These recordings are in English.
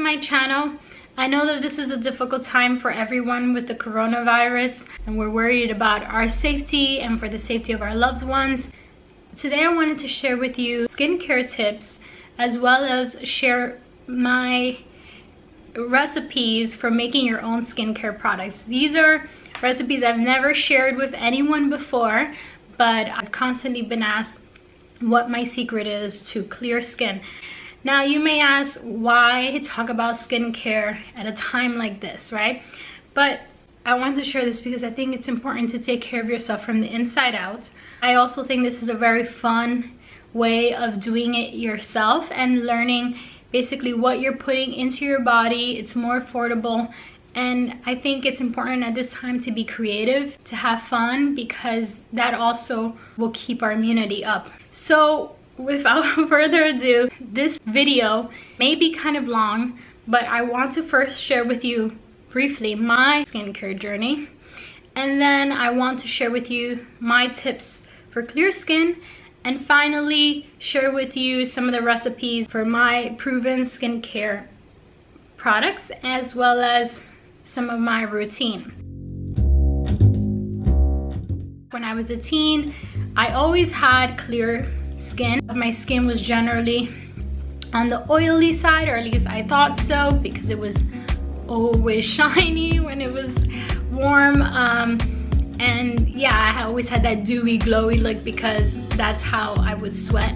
my channel. I know that this is a difficult time for everyone with the coronavirus, and we're worried about our safety and for the safety of our loved ones. Today I wanted to share with you skincare tips, as well as share my recipes for making your own skincare products. These are recipes I've never shared with anyone before, but I've constantly been asked what my secret is to clear skin. Now you may ask, why talk about skincare at a time like this, right? But I want to share this because I think it's important to take care of yourself from the inside out. I also think this is a very fun way of doing it yourself and learning basically what you're putting into your body. It's more affordable, and I think it's important at this time to be creative, to have fun, because that also will keep our immunity up. So without further ado, this video may be kind of long, but I want to first share with you briefly my skincare journey, and then I want to share with you my tips for clear skin, and finally share with you some of the recipes for my proven skincare products, as well as some of my routine. When I was a teen, I always had clear skin. My skin was generally on the oily side, or at least I thought so, because it was always shiny when it was warm. And yeah, I always had that dewy, glowy look because that's how I would sweat.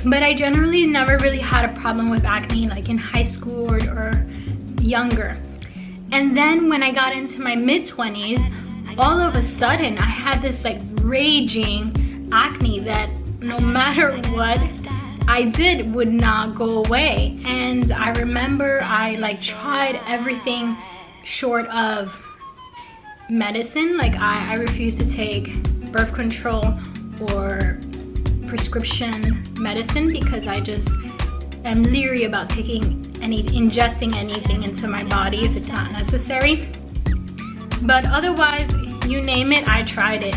But I generally never really had a problem with acne, like in high school or younger. And then when I got into my mid-20s, all of a sudden I had this like raging acne that no matter what I did would not go away. And I remember I like tried everything short of medicine. Like I refused to take birth control or prescription medicine because I just am leery about ingesting anything into my body if it's not necessary. But otherwise, you name it, I tried it.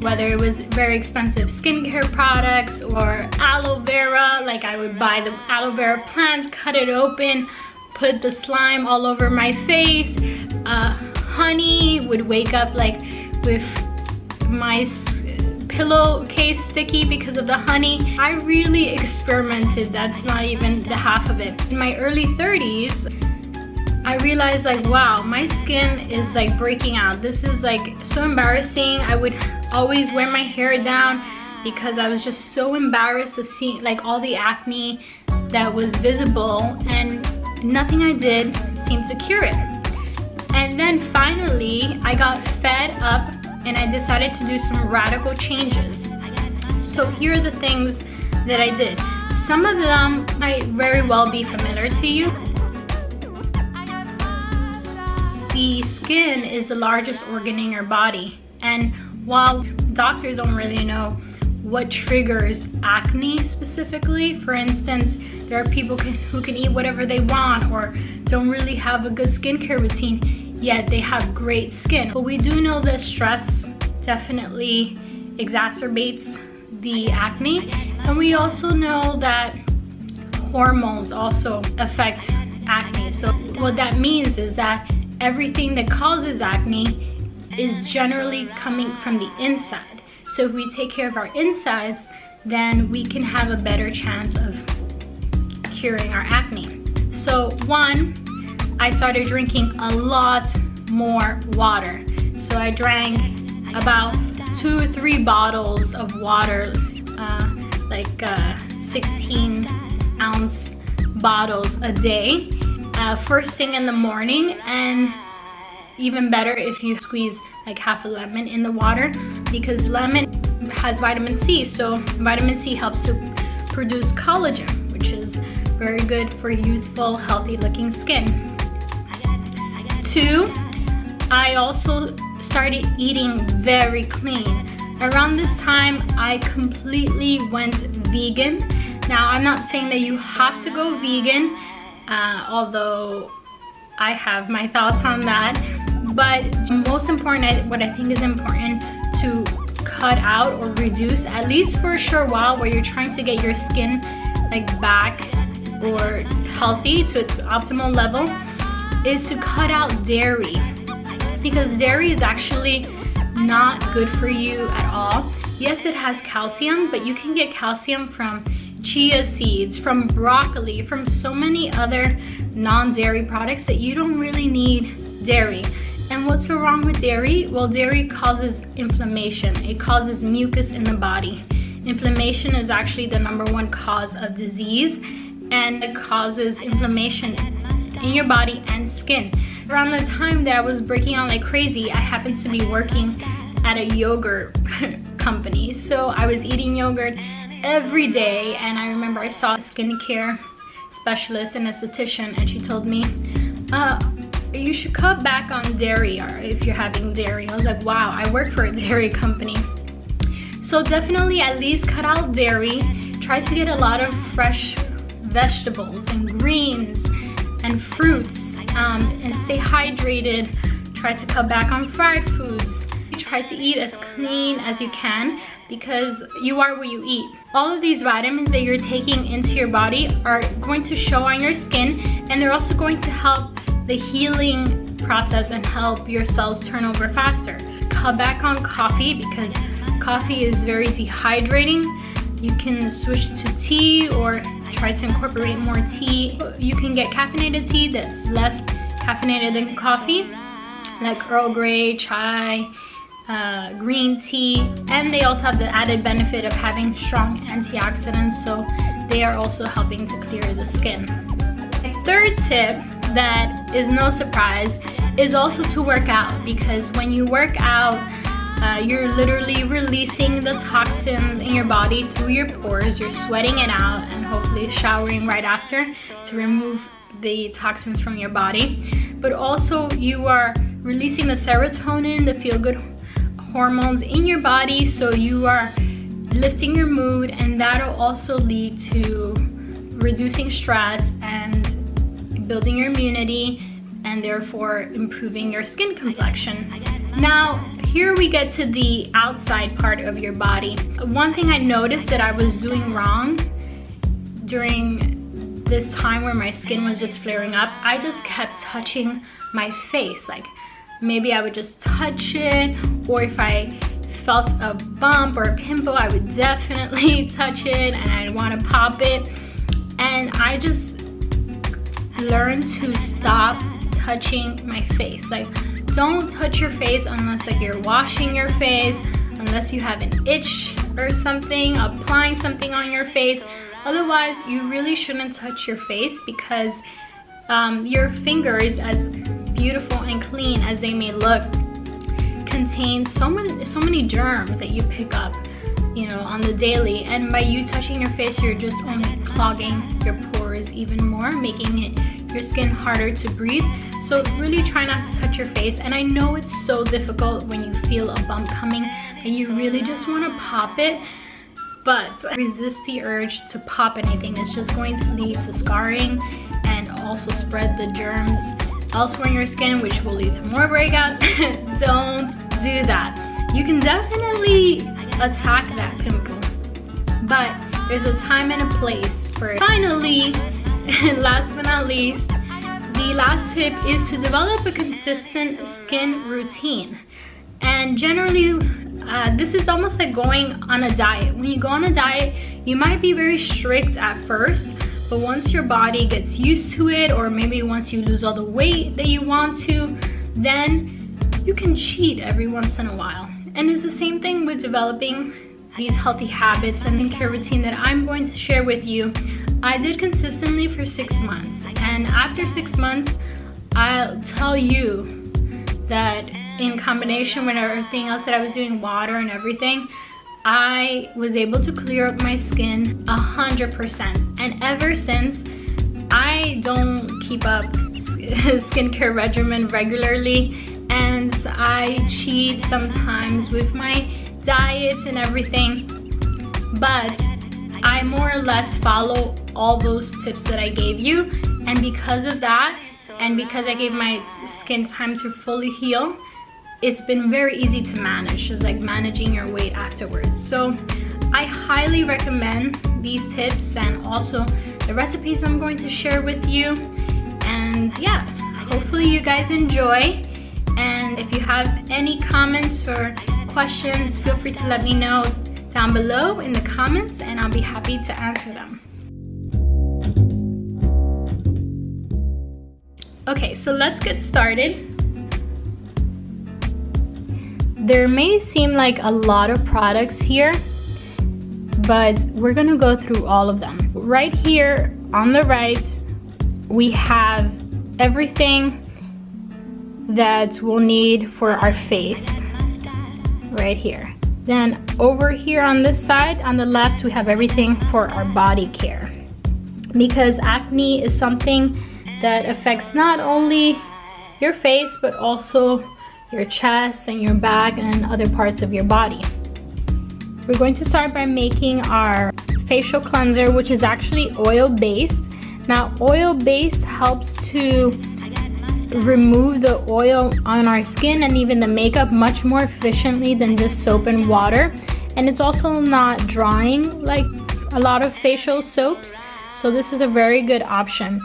Whether it was very expensive skincare products or aloe vera, like I would buy the aloe vera plant, cut it open, put the slime all over my face. Honey, would wake up like with my pillowcase sticky because of the honey. I really experimented. That's not even the half of it. In my early 30s, I realized like, wow, my skin is like breaking out. This is like so embarrassing. I would always wear my hair down because I was just so embarrassed of seeing like all the acne that was visible, and nothing I did seemed to cure it. And then finally, I got fed up and I decided to do some radical changes. So here are the things that I did. Some of them might very well be familiar to you. The skin is the largest organ in your body, and while doctors don't really know what triggers acne specifically, for instance, there are people who can eat whatever they want or don't really have a good skincare routine, yet they have great skin. But we do know that stress definitely exacerbates the acne, and we also know that hormones also affect acne. So what that means is that everything that causes acne is generally coming from the inside. So if we take care of our insides, then we can have a better chance of curing our acne. So one, I started drinking a lot more water. So I drank about 2 or 3 bottles of water, 16-ounce bottles a day, first thing in the morning, and even better if you squeeze like half a lemon in the water, because lemon has vitamin C. So vitamin C helps to produce collagen, which is very good for youthful, healthy looking skin. 2, I also started eating very clean. Around this time, I completely went vegan. Now, I'm not saying that you have to go vegan, although I have my thoughts on that. But most important, what I think is important to cut out or reduce, at least for a short while, where you're trying to get your skin like back or healthy to its optimal level is to cut out dairy, because dairy is actually not good for you at all. Yes, it has calcium, but you can get calcium from chia seeds, from broccoli, from so many other non-dairy products that you don't really need dairy. And what's so wrong with dairy? Well, dairy causes inflammation. It causes mucus in the body. Inflammation is actually the #1 cause of disease, and it causes inflammation in your body and skin. Around the time that I was breaking out like crazy, I happened to be working at a yogurt company. So I was eating yogurt every day, and I remember I saw a skincare specialist and esthetician, and she told me, you should cut back on dairy if you're having dairy. I was like, wow, I work for a dairy company. So definitely at least cut out dairy. Try to get a lot of fresh vegetables and greens and fruits, and stay hydrated. Try to cut back on fried foods. Try to eat as clean as you can, because you are what you eat. All of these vitamins that you're taking into your body are going to show on your skin, and they're also going to help the healing process and help your cells turn over faster. Cut back on coffee, because coffee is very dehydrating. You can switch to tea or try to incorporate more tea. You can get caffeinated tea that's less caffeinated than coffee, like Earl Grey, chai, green tea, and they also have the added benefit of having strong antioxidants, so they are also helping to clear the skin. The third tip that is no surprise is also to work out, because when you work out, you're literally releasing the toxins in your body through your pores. You're sweating it out and hopefully showering right after to remove the toxins from your body. But also you are releasing the serotonin, the feel-good hormones in your body, so you are lifting your mood, and that'll also lead to reducing stress and building your immunity, and therefore improving your skin complexion. Now, here we get to the outside part of your body. One thing I noticed that I was doing wrong during this time where my skin was just flaring up, I just kept touching my face. Like, maybe I would just touch it, or if I felt a bump or a pimple, I would definitely touch it and I'd want to pop it. And I just learned to stop touching my face. Like, don't touch your face unless like you're washing your face, unless you have an itch or something, applying something on your face. Otherwise, you really shouldn't touch your face, because your fingers, as beautiful and clean as they may look, contain so many germs that you pick up, you know, on the daily. And by you touching your face, you're just only clogging your pores even more, making your skin harder to breathe. So really try not to touch your face. And I know it's so difficult when you feel a bump coming and you really just want to pop it, but resist the urge to pop anything. It's just going to lead to scarring and also spread the germs elsewhere in your skin, which will lead to more breakouts. Don't do that. You can definitely attack that pimple, but there's a time and a place for it. Finally, and last but not least, the last tip is to develop a consistent skin routine. And generally, this is almost like going on a diet. When you go on a diet, you might be very strict at first, but once your body gets used to it, or maybe once you lose all the weight that you want to, then you can cheat every once in a while. And it's the same thing with developing these healthy habits and skincare routine that I'm going to share with you. I did consistently for 6 months, and after 6 months, I'll tell you that in combination with everything else that I was doing, water and everything, I was able to clear up my skin 100%. And ever since, I don't keep up skincare regimen regularly, and I cheat sometimes with my diets and everything, but I more or less follow all those tips that I gave you. And because of that, and because I gave my skin time to fully heal, it's been very easy to manage, just like managing your weight afterwards. So I highly recommend these tips, and also the recipes I'm going to share with you. And yeah, hopefully you guys enjoy. And if you have any comments or questions, feel free to let me know down below in the comments, and I'll be happy to answer them. Okay, so let's get started. There may seem like a lot of products here, but we're gonna go through all of them. Right here on the right, we have everything that we'll need for our face, right here. Then over here on this side, on the left, we have everything for our body care. Because acne is something that affects not only your face, but also your chest and your back and other parts of your body. We're going to start by making our facial cleanser, which is actually oil-based. Now, oil-based helps to remove the oil on our skin and even the makeup much more efficiently than just soap and water. And it's also not drying like a lot of facial soaps, so this is a very good option.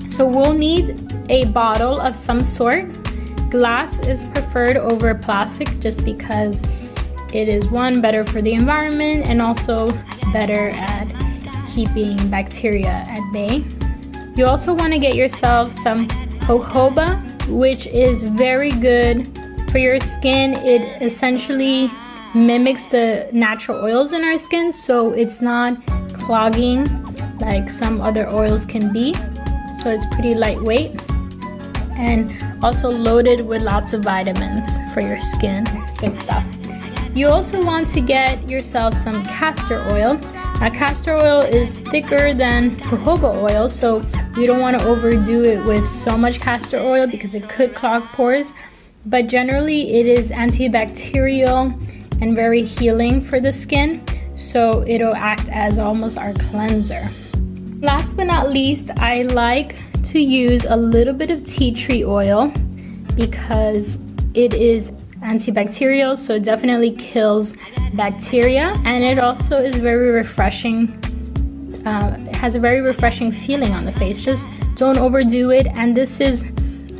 So we'll need a bottle of some sort. Glass is preferred over plastic just because it is, one, better for the environment and also better at keeping bacteria at bay. You also want to get yourself some jojoba, which is very good for your skin. It essentially mimics the natural oils in our skin, so it's not clogging like some other oils can be. So it's pretty lightweight and also loaded with lots of vitamins for your skin. Good stuff. You also want to get yourself some castor oil. Now, castor oil is thicker than jojoba oil, so you don't want to overdo it with so much castor oil because it could clog pores. But generally, it is antibacterial and very healing for the skin, so it'll act as almost our cleanser. Last but not least, I like to use a little bit of tea tree oil because it is antibacterial, so it definitely kills bacteria, and it also is very refreshing. It has a very refreshing feeling on the face. Just don't overdo it. And this is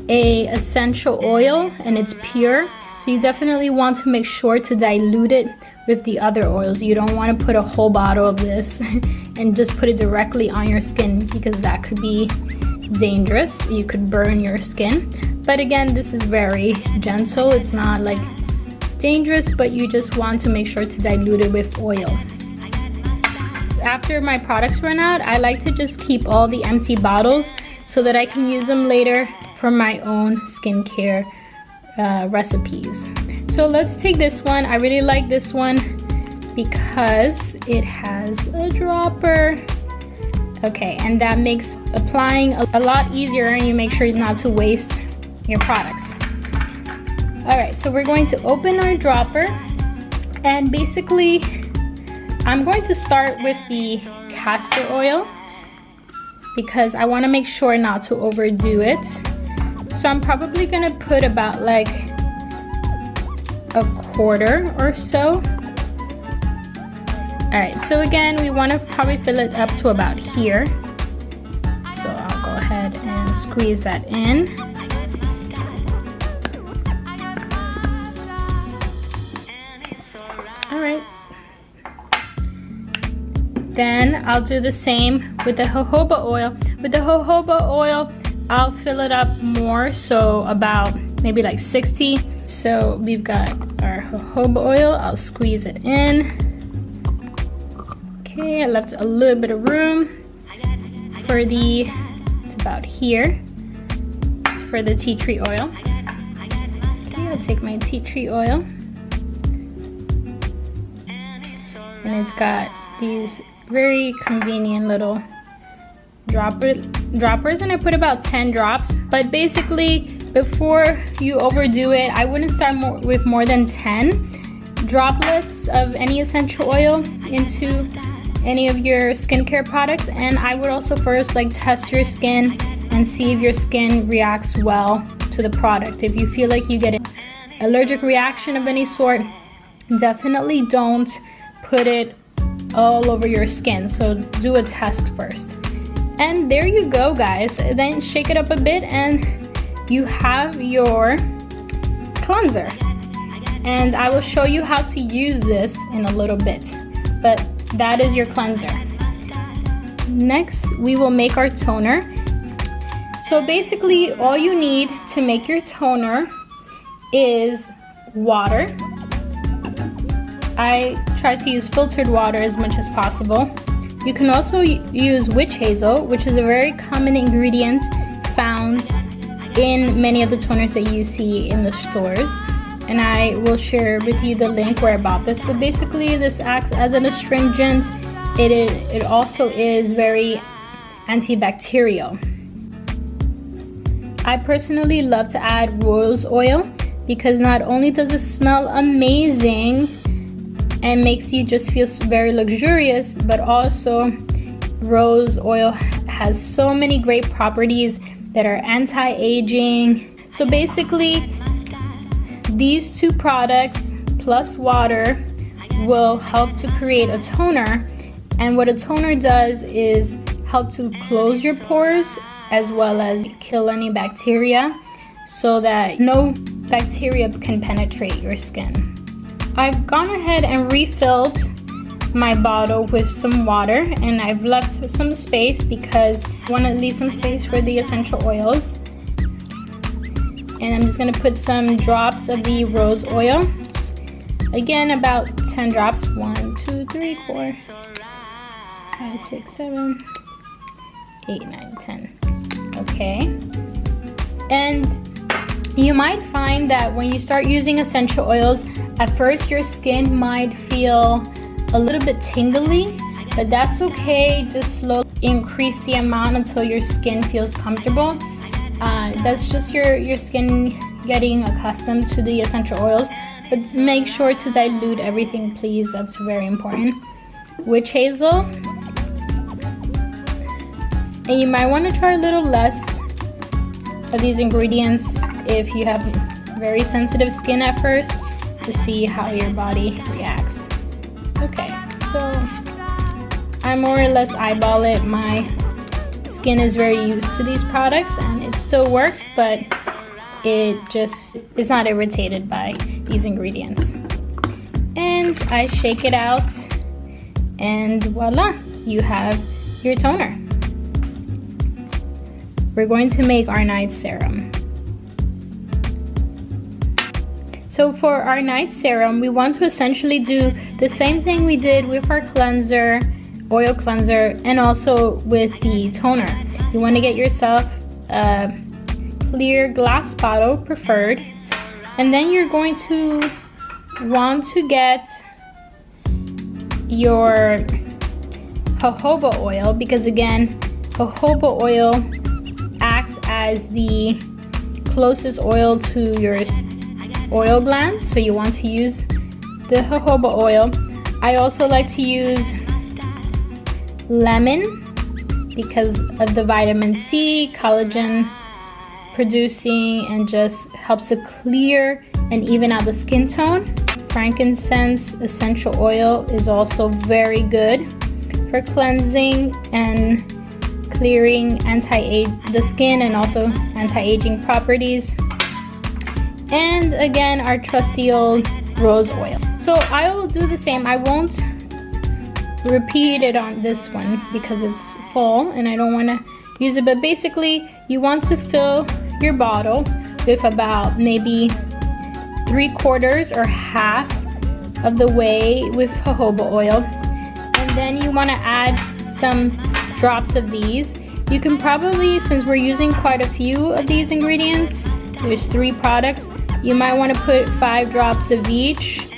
a essential oil and it's pure, so you definitely want to make sure to dilute it with the other oils. You don't want to put a whole bottle of this and just put it directly on your skin because that could be dangerous. You could burn your skin. But again, this is very gentle. It's not like dangerous, but you just want to make sure to dilute it with oil. After my products run out, I like to just keep all the empty bottles so that I can use them later for my own skincare recipes. So let's take this one. I really like this one because it has a dropper. Okay, and that makes applying a lot easier, and you make sure not to waste your products. All right, so we're going to open our dropper, and basically I'm going to start with the castor oil because I want to make sure not to overdo it. So I'm probably gonna put about like a quarter or so. All right, so again, we want to probably fill it up to about here. So I'll go ahead and squeeze that in. All right. Then I'll do the same with the jojoba oil. With the jojoba oil, I'll fill it up more, so about maybe like 60. So we've got our jojoba oil. I'll squeeze it in. Okay, I left a little bit of room for it's about here, for the tea tree oil. Okay, I'll take my tea tree oil. And it's got these very convenient little droppers, and I put about 10 drops. But basically, before you overdo it, I wouldn't start with more than 10 droplets of any essential oil into any of your skincare products. And I would also first like test your skin and see if your skin reacts well to the product. If you feel like you get an allergic reaction of any sort, definitely don't put it all over your skin. So do a test first. And there you go, guys. Then shake it up a bit and you have your cleanser. And I will show you how to use this in a little bit. But that is your cleanser. Next, we will make our toner. So basically, all you need to make your toner is water. I try to use filtered water as much as possible. You can also use witch hazel, which is a very common ingredient found in many of the toners that you see in the stores. And I will share with you the link where I bought this. But basically, this acts as an astringent. It also is very antibacterial. I personally love to add rose oil because not only does it smell amazing and makes you just feel very luxurious, but also rose oil has so many great properties that are anti-aging. So basically, these two products plus water will help to create a toner. And what a toner does is help to close your pores as well as kill any bacteria so that no bacteria can penetrate your skin. I've gone ahead and refilled my bottle with some water, and I've left some space because I want to leave some space for the essential oils. And I'm just going to put some drops of the rose oil. Again, about 10 drops. 1, 2, 3, 4, 5, 6, 7, 8, 9, 10. Okay. And you might find that when you start using essential oils, at first your skin might feel a little bit tingly, but that's okay. Just slowly increase the amount until your skin feels comfortable. That's just your skin getting accustomed to the essential oils, but make sure to dilute everything, please. That's very important. Witch hazel, and you might want to try a little less of these ingredients if you have very sensitive skin at first, to see how your body reacts. Okay, so I more or less eyeball it. My skin is very used to these products and it still works, but it just is not irritated by these ingredients. And I shake it out and voila, you have your toner. We're going to make our night serum. So for our night serum, we want to essentially do the same thing we did with our cleanser, oil cleanser, and also with the toner. You want to get yourself a clear glass bottle, preferred, and then you're going to want to get your jojoba oil, because again, jojoba oil acts as the closest oil to your oil glands, so you want to use the jojoba oil. I also like to use lemon because of the vitamin C, collagen producing, and just helps to clear and even out the skin tone. Frankincense essential oil is also very good for cleansing and clearing the skin and also anti-aging properties. And again, our trusty old rose oil. So I will do the same. I won't repeat it on this one because it's full and I don't want to use it, but basically you want to fill your bottle with about maybe 3/4 or half of the way with jojoba oil, and then you want to add some drops of these. You can probably, since we're using quite a few of these ingredients, there's 3 products, you might want to put 5 drops of each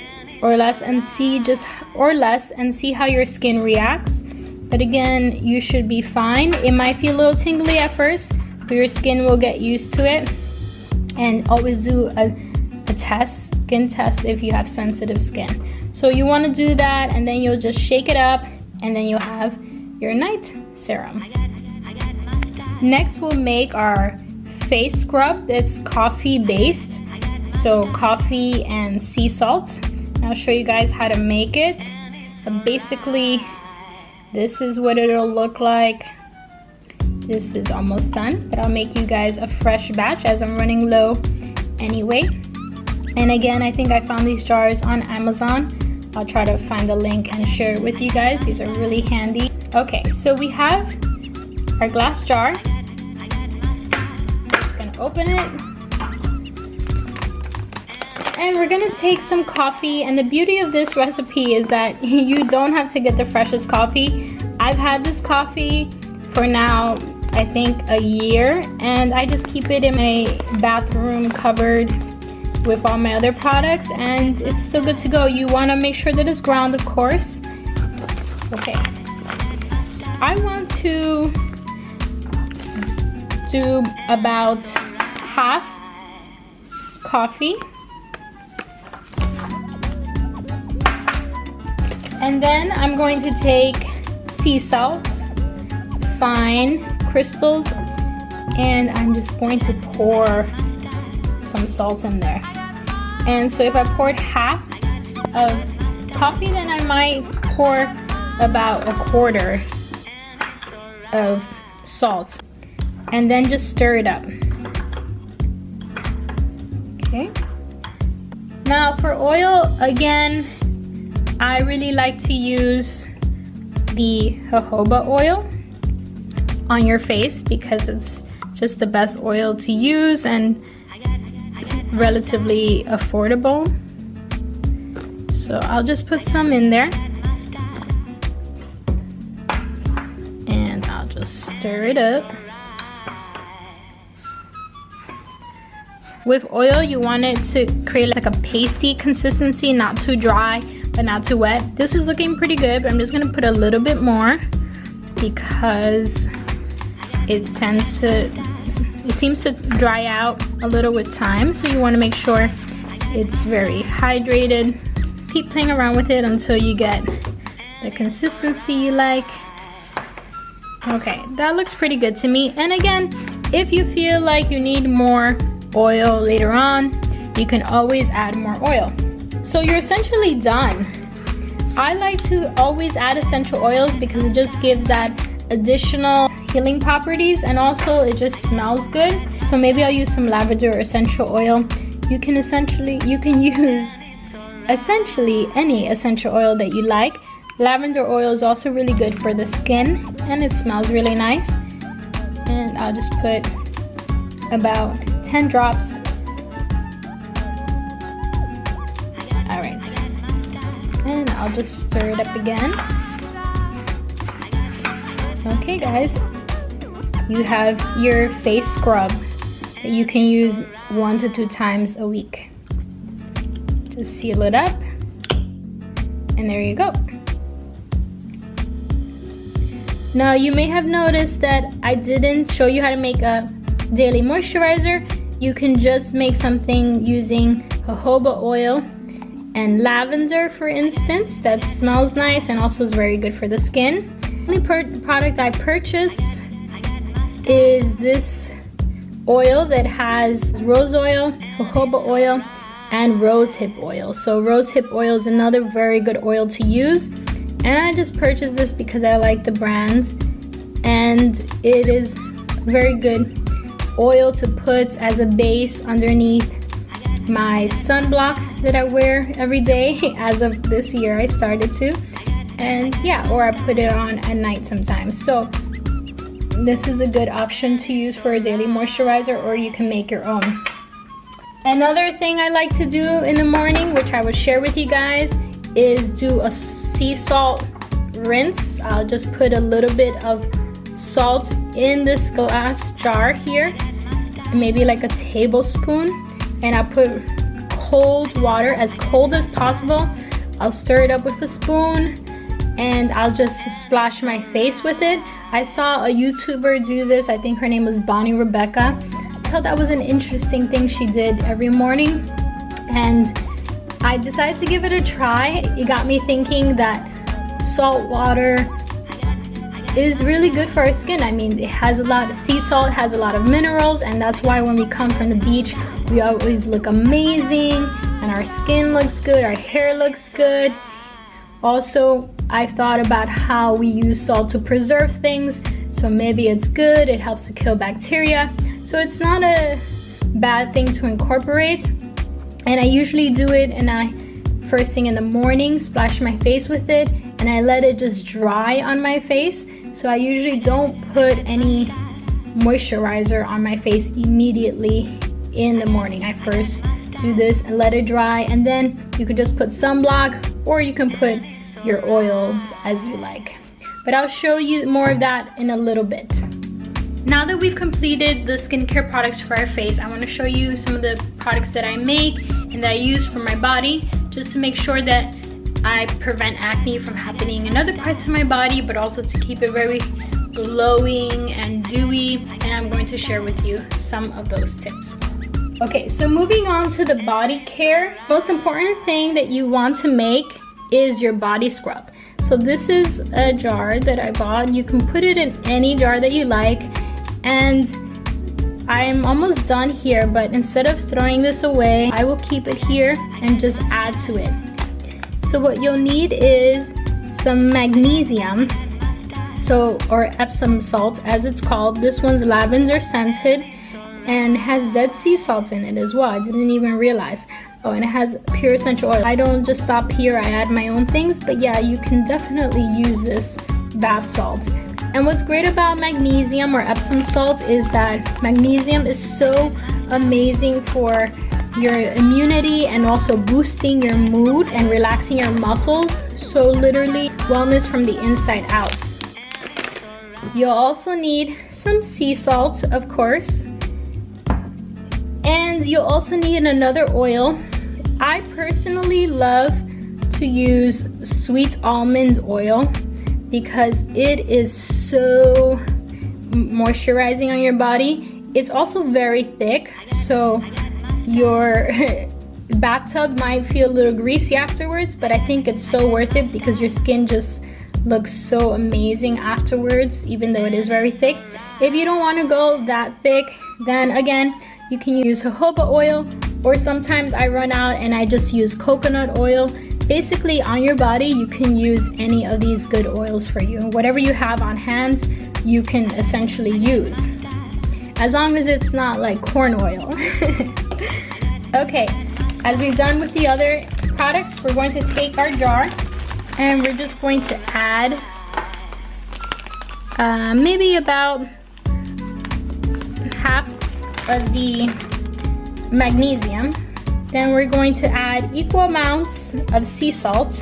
or less and see how your skin reacts. But again, you should be fine. It might feel a little tingly at first, but your skin will get used to it. And always do a skin test if you have sensitive skin. So you want to do that, and then you'll just shake it up, and then you'll have your night serum. Next, we'll make our face scrub that's coffee based, so coffee and sea salt. I'll show you guys how to make it. So basically, this is what it'll look like. This is almost done, but I'll make you guys a fresh batch as I'm running low anyway. And again, I think I found these jars on Amazon. I'll try to find the link and share it with you guys. These are really handy. Okay, so we have our glass jar. Just gonna open it. And we're gonna take some coffee, and the beauty of this recipe is that you don't have to get the freshest coffee. I've had this coffee for now, I think a year, and I just keep it in my bathroom cupboard with all my other products, and it's still good to go. You wanna make sure that it's ground, of course. Okay, I want to do about half coffee. And then I'm going to take sea salt, fine crystals, and I'm just going to pour some salt in there. And so if I poured half of coffee, then I might pour about a quarter of salt, and then just stir it up. Okay. Now for oil, again, I really like to use the jojoba oil on your face because it's just the best oil to use and it's relatively affordable. So I'll just put some in there and I'll just stir it up. With oil, you want it to create like a pasty consistency, not too dry but not too wet. This is looking pretty good, but I'm just gonna put a little bit more because it seems to dry out a little with time, so you want to make sure it's very hydrated. Keep playing around with it until you get the consistency you like. Okay, that looks pretty good to me. And again, if you feel like you need more oil later on, you can always add more oil. So you're essentially done. I like to always add essential oils because it just gives that additional healing properties, and also it just smells good. So maybe I'll use some lavender or essential oil. You can use essentially any essential oil that you like. Lavender oil is also really good for the skin and it smells really nice. And I'll just put about 10 drops. All right, and I'll just stir it up again. Okay guys, you have your face scrub that you can use 1 to 2 times a week. Just seal it up, and there you go. Now you may have noticed that I didn't show you how to make a daily moisturizer. You can just make something using jojoba oil and lavender, for instance, that smells nice and also is very good for the skin. The only product I purchased is this oil that has rose oil, jojoba oil, and rosehip oil. So rosehip oil is another very good oil to use, and I just purchased this because I like the brand, and it is very good oil to put as a base underneath my sunblock that I wear every day. As of this year I started to, and yeah, or I put it on at night sometimes. So this is a good option to use for a daily moisturizer, or you can make your own. Another thing I like to do in the morning, which I will share with you guys, is do a sea salt rinse. I'll just put a little bit of salt in this glass jar here, maybe like a tablespoon, and I'll put cold water, as cold as possible. I'll stir it up with a spoon and I'll just splash my face with it. I saw a YouTuber do this. I think her name was Bonnie Rebecca. I thought that was an interesting thing she did every morning, and I decided to give it a try. It got me thinking that salt water is really good for our skin. I mean, it has a lot of sea salt, has a lot of minerals, and that's why when we come from the beach, we always look amazing and our skin looks good, our hair looks good. Also, I've thought about how we use salt to preserve things, so maybe it's good, it helps to kill bacteria. So it's not a bad thing to incorporate. And I usually do it, and I first thing in the morning splash my face with it, and I let it just dry on my face. So I usually don't put any moisturizer on my face immediately in the morning. I first do this and let it dry, and then you could just put sunblock, or you can put your oils as you like. But I'll show you more of that in a little bit. Now that we've completed the skincare products for our face, I want to show you some of the products that I make and that I use for my body, just to make sure that I prevent acne from happening in other parts of my body, but also to keep it very glowing and dewy. And I'm going to share with you some of those tips. Okay, so moving on to the body care, most important thing that you want to make is your body scrub. So this is a jar that I bought. You can put it in any jar that you like, and I'm almost done here, but instead of throwing this away, I will keep it here and just add to it. So what you'll need is some magnesium, or Epsom salt as it's called. This one's lavender scented and has Dead Sea salt in it as well. I didn't even realize. Oh, and it has pure essential oil. I don't just stop here, I add my own things, but yeah, you can definitely use this bath salt. And what's great about magnesium or Epsom salt is that magnesium is so amazing for your immunity and also boosting your mood and relaxing your muscles. So literally wellness from the inside out. You'll also need some sea salt, of course. And you'll also need another oil. I personally love to use sweet almond oil because it is so moisturizing on your body. It's also very thick, so your bathtub might feel a little greasy afterwards, but I think it's so worth it because your skin just looks so amazing afterwards, even though it is very thick. If you don't want to go that thick, then again, you can use jojoba oil, or sometimes I run out and I just use coconut oil. Basically, on your body, you can use any of these good oils for you. Whatever you have on hand, you can essentially use, as long as it's not like corn oil. Okay, as we've done with the other products, we're going to take our jar and we're just going to add maybe about half of the magnesium. Then we're going to add equal amounts of sea salt,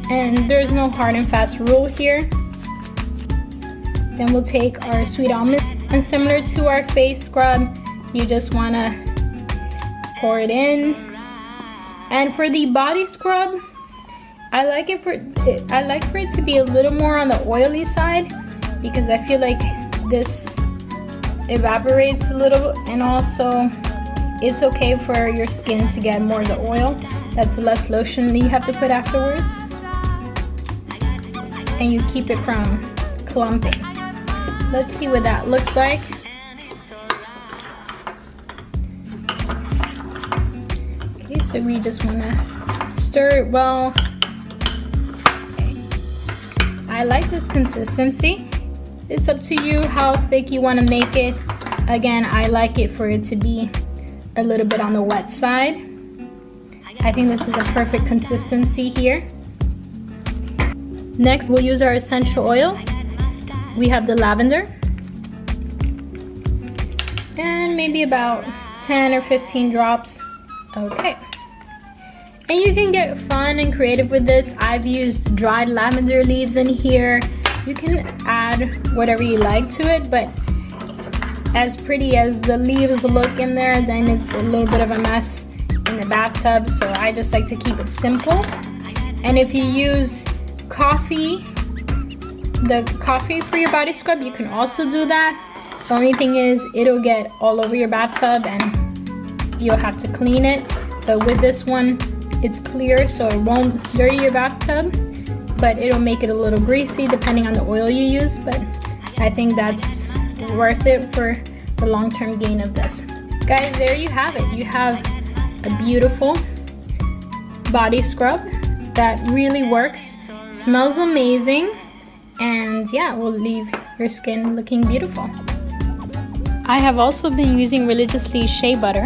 and there's no hard and fast rule here. Then we'll take our sweet almond, and similar to our face scrub, you just want to pour it in. And for the body scrub, I like for it to be a little more on the oily side, because I feel like this evaporates a little, and also it's okay for your skin to get more of the oil. That's less lotion that you have to put afterwards, and you keep it from clumping. Let's see what that looks like. Okay, so we just want to stir it well. Okay. I like this consistency. It's up to you how thick you want to make it. Again, I like it for it to be a little bit on the wet side. I think this is a perfect consistency here. Next, we'll use our essential oil. We have the lavender, and maybe about 10 or 15 drops. Okay. And you can get fun and creative with this. I've used dried lavender leaves in here. You can add whatever you like to it, but as pretty as the leaves look in there, then it's a little bit of a mess in the bathtub, so I just like to keep it simple. And if you use coffee, the coffee for your body scrub, you can also do that. The only thing is it'll get all over your bathtub and you'll have to clean it. But with this one, it's clear, so it won't dirty your bathtub, but it'll make it a little greasy depending on the oil you use. But I think that's worth it for the long-term gain of this. Guys, there you have it. You have a beautiful body scrub. that really works. Smells amazing, and yeah, will leave your skin looking beautiful. I have also been using religiously Shea Butter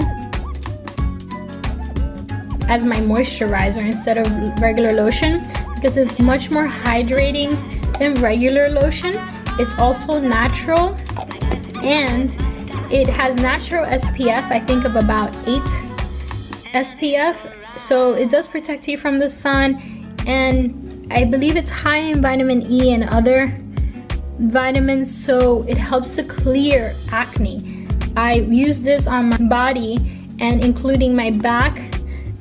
as my moisturizer instead of regular lotion, because it's much more hydrating than regular lotion. It's also natural, and it has natural SPF, I think of about 8 SPF, so it does protect you from the sun, and I believe it's high in vitamin E and other vitamins, so it helps to clear acne. I use this on my body and including my back,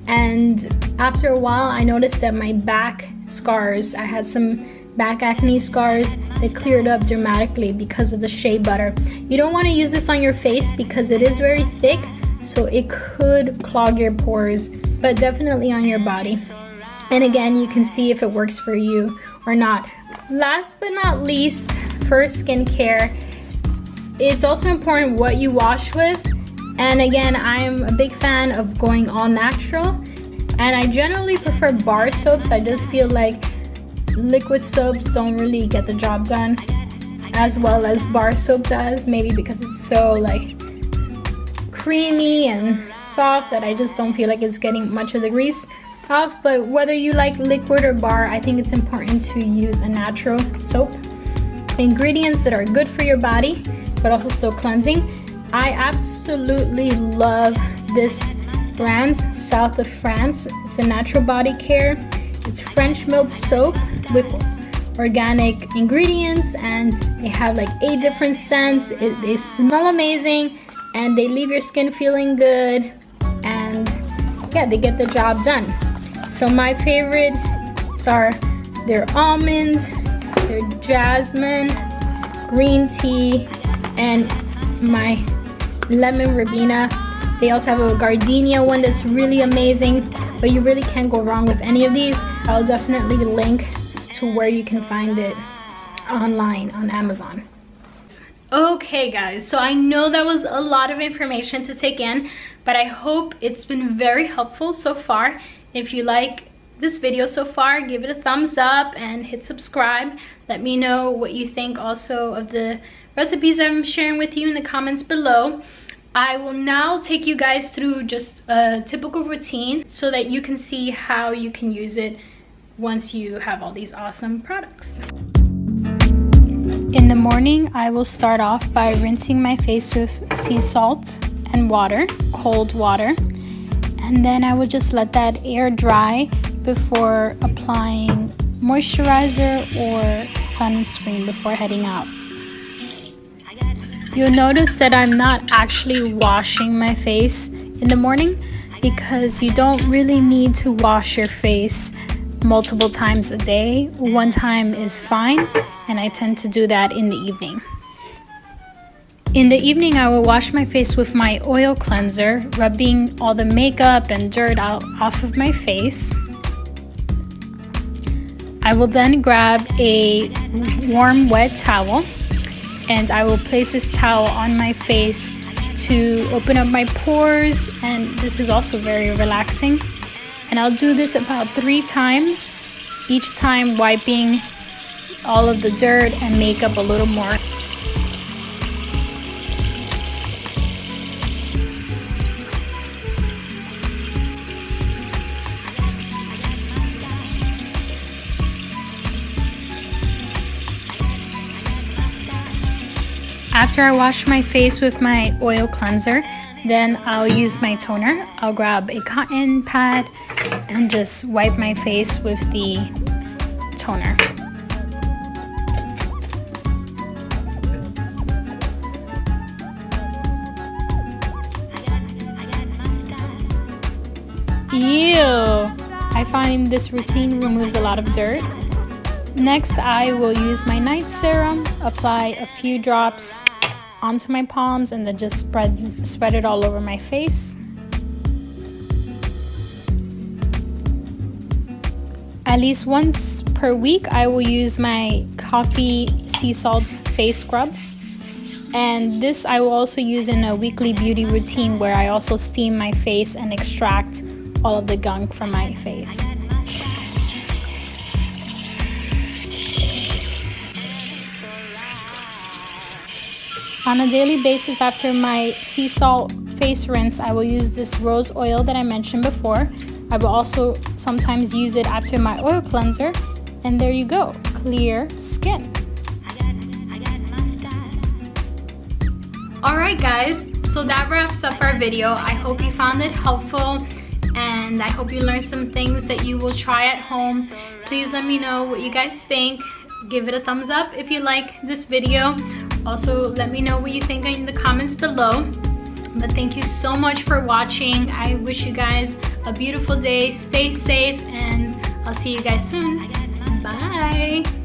and after a while I noticed that my back scars, I had some back acne scars, they cleared up dramatically because of the Shea Butter. You don't want to use this on your face because it is very thick, so it could clog your pores, but definitely on your body. And again, you can see if it works for you or not. Last but not least, for skincare, it's also important what you wash with. And again, I'm a big fan of going all natural, and I generally prefer bar soaps. I just feel like liquid soaps don't really get the job done as well as bar soap does, maybe because it's so like creamy and soft that I just don't feel like it's getting much of the grease off. But whether you like liquid or bar, I think it's important to use a natural soap. Ingredients that are good for your body but also still cleansing. I absolutely love this brand, South of France. It's a natural body care. It's French milled soap with organic ingredients, and they have like 8 different scents. They smell amazing, and they leave your skin feeling good, and yeah, they get the job done. So my favorites are their almond, their jasmine, green tea, and my lemon verbena. They also have a gardenia one that's really amazing, but you really can't go wrong with any of these. I'll definitely link to where you can find it online on Amazon. Okay guys, so I know that was a lot of information to take in, but I hope it's been very helpful so far. If you like this video so far, give it a thumbs up and hit subscribe. Let me know what you think also of the recipes I'm sharing with you in the comments below. I will now take you guys through just a typical routine so that you can see how you can use it once you have all these awesome products. In the morning, I will start off by rinsing my face with sea salt and water, cold water, and then I will just let that air dry before applying moisturizer or sunscreen before heading out. You'll notice that I'm not actually washing my face in the morning because you don't really need to wash your face multiple times a day. One time is fine, and I tend to do that in the evening. In the evening, I will wash my face with my oil cleanser, rubbing all the makeup and dirt off of my face. I will then grab a warm, wet towel, and I will place this towel on my face to open up my pores, and this is also very relaxing. And I'll do this about 3 times, each time wiping all of the dirt and makeup a little more. After I wash my face with my oil cleanser, then I'll use my toner. I'll grab a cotton pad and just wipe my face with the toner. Ew! I find this routine removes a lot of dirt. Next, I will use my night serum, apply a few drops onto my palms, and then just spread it all over my face. At least once per week, I will use my coffee sea salt face scrub. And this I will also use in a weekly beauty routine where I also steam my face and extract all of the gunk from my face. On a daily basis after my sea salt face rinse, I will use this rose oil that I mentioned before. I will also sometimes use it after my oil cleanser. And there you go, clear skin. Alright guys, so that wraps up our video. I hope you found it helpful and I hope you learned some things that you will try at home. Please let me know what you guys think. Give it a thumbs up if you like this video. Also, let me know what you think in the comments below. But thank you so much for watching. I wish you guys a beautiful day. Stay safe and I'll see you guys soon. Bye.